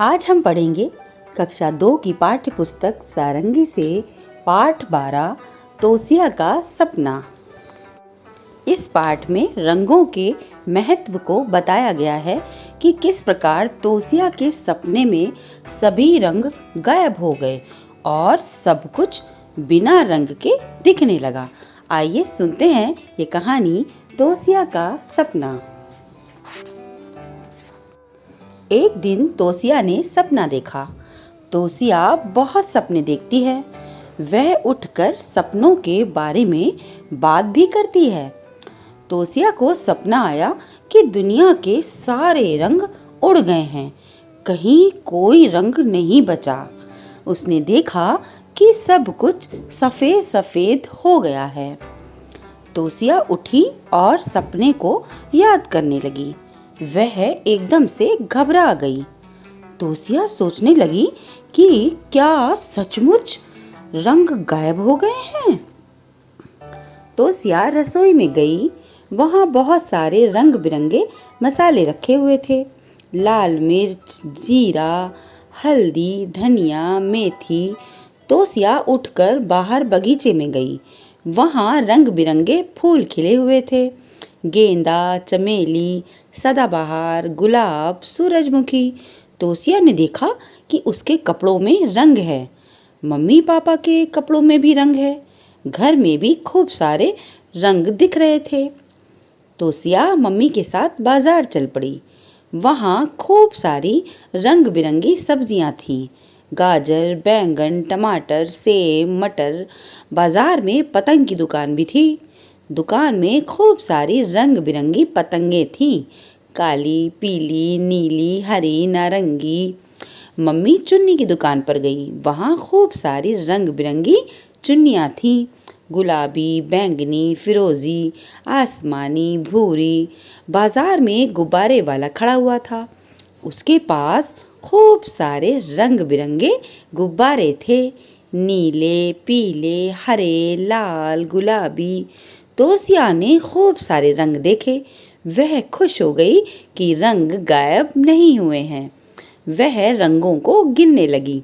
आज हम पढ़ेंगे कक्षा 2 की पाठ्य पुस्तक सारंगी से पाठ 12 तोसिया का सपना। इस पाठ में रंगों के महत्व को बताया गया है कि किस प्रकार तोसिया के सपने में सभी रंग गायब हो गए और सब कुछ बिना रंग के दिखने लगा। आइए सुनते हैं ये कहानी तोसिया का सपना। एक दिन तोसिया ने सपना देखा। तोसिया बहुत सपने देखती है। वह उठकर सपनों के बारे में बात भी करती है। तोसिया को सपना आया कि दुनिया के सारे रंग उड़ गए हैं, कहीं कोई रंग नहीं बचा। उसने देखा कि सब कुछ सफेद सफेद हो गया है। तोसिया उठी और सपने को याद करने लगी। वह एकदम से घबरा गई। तोसिया सोचने लगी कि क्या सचमुच रंग गायब हो गए हैं। तोसिया रसोई में गई। वहां बहुत सारे रंग बिरंगे मसाले रखे हुए थे। लाल मिर्च, जीरा, हल्दी, धनिया, मेथी। तोसिया उठकर बाहर बगीचे में गई। वहां रंग बिरंगे फूल खिले हुए थे। गेंदा, चमेली, सदाबहार, गुलाब, सूरजमुखी। तोसिया ने देखा कि उसके कपड़ों में रंग है। मम्मी पापा के कपड़ों में भी रंग है। घर में भी खूब सारे रंग दिख रहे थे। तोसिया मम्मी के साथ बाजार चल पड़ी। वहाँ खूब सारी रंग बिरंगी सब्जियाँ थीं। गाजर, बैंगन, टमाटर, सेब, मटर। बाजार में पतंग की दुकान भी थी। दुकान में खूब सारी रंग बिरंगी पतंगे थीं, काली, पीली, नीली, हरी, नारंगी। मम्मी चुन्नी की दुकान पर गई। वहाँ खूब सारी रंग बिरंगी चुन्नियाँ थीं, गुलाबी, बैंगनी, फिरोजी, आसमानी, भूरी। बाजार में गुब्बारे वाला खड़ा हुआ था। उसके पास खूब सारे रंग बिरंगे गुब्बारे थे, नीले, पीले, हरे, लाल, गुलाबी। तोसिया ने खूब सारे रंग देखे। वह खुश हो गई कि रंग गायब नहीं हुए हैं। वह रंगों को गिनने लगी।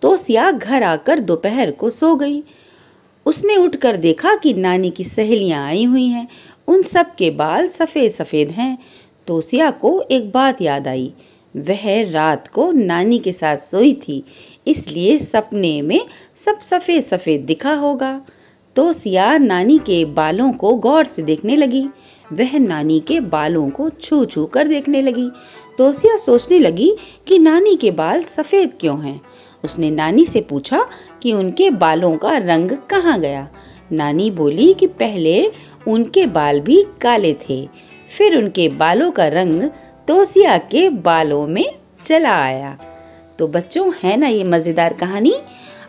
तोसिया घर आकर दोपहर को सो गई। उसने उठकर देखा कि नानी की सहेलियां आई हुई हैं। उन सब के बाल सफ़ेद सफ़ेद हैं। तोसिया को एक बात याद आई। वह रात को नानी के साथ सोई थी, इसलिए सपने में सब सफ़ेद सफ़ेद दिखा होगा। तोसिया नानी के बालों को गौर से देखने लगी। वह नानी के बालों को छू छू कर देखने लगी। तोसिया सोचने लगी कि नानी के बाल सफ़ेद क्यों हैं। उसने नानी से पूछा कि उनके बालों का रंग कहाँ गया। नानी बोली कि पहले उनके बाल भी काले थे, फिर उनके बालों का रंग तोसिया के बालों में चला आया। तो बच्चों, है ना ये मज़ेदार कहानी।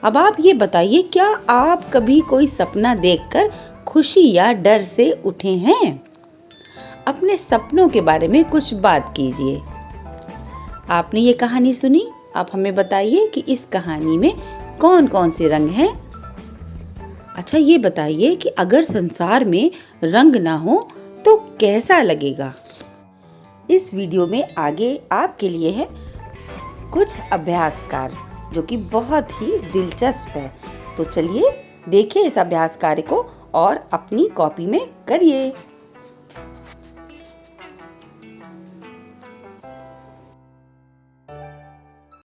अब आप ये बताइए, क्या आप कभी कोई सपना देखकर खुशी या डर से उठे हैं? अपने सपनों के बारे में कुछ बात कीजिए। आपने ये कहानी सुनी, आप हमें बताइए कि इस कहानी में कौन कौन से रंग हैं। अच्छा, ये बताइए कि अगर संसार में रंग ना हो तो कैसा लगेगा। इस वीडियो में आगे आपके लिए है कुछ अभ्यास कार्य जो कि बहुत ही दिलचस्प है। तो चलिए देखिए इस अभ्यास कार्य को और अपनी कॉपी में करिए।